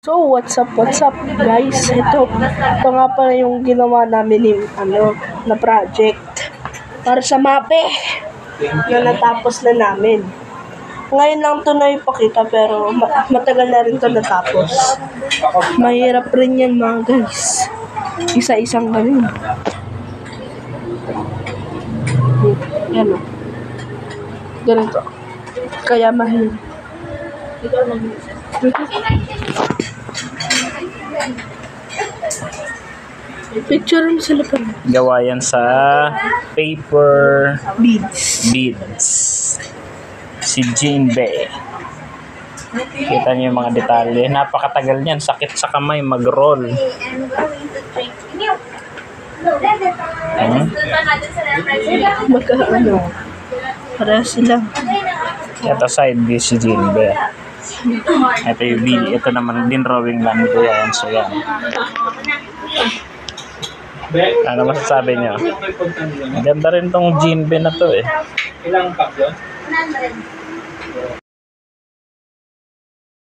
So, what's up guys? Ito nga pala yung ginawa namin na project para sa MAPE na natapos na namin. Ngayon lang to na ipakita pero matagal na rin to natapos. Mahirap rin yan mga guys. Isa-isang ganun. Yan o. Ganito. Kaya mahirap. Picture mo sa lapan. Gawa yan sa paper beads. Si Jean Bay. Kita niyo yung mga detalye. Napakatagal niyan. Sakit sa kamay mag-roll. Para sila. Ito side view si Jean Bay. Ito yung video. Ito naman din drawing lang ito yan. So yan. Ano masasabi niyo? Ganda rin tong Jean Bay na to eh. Ilang pack yun? 100.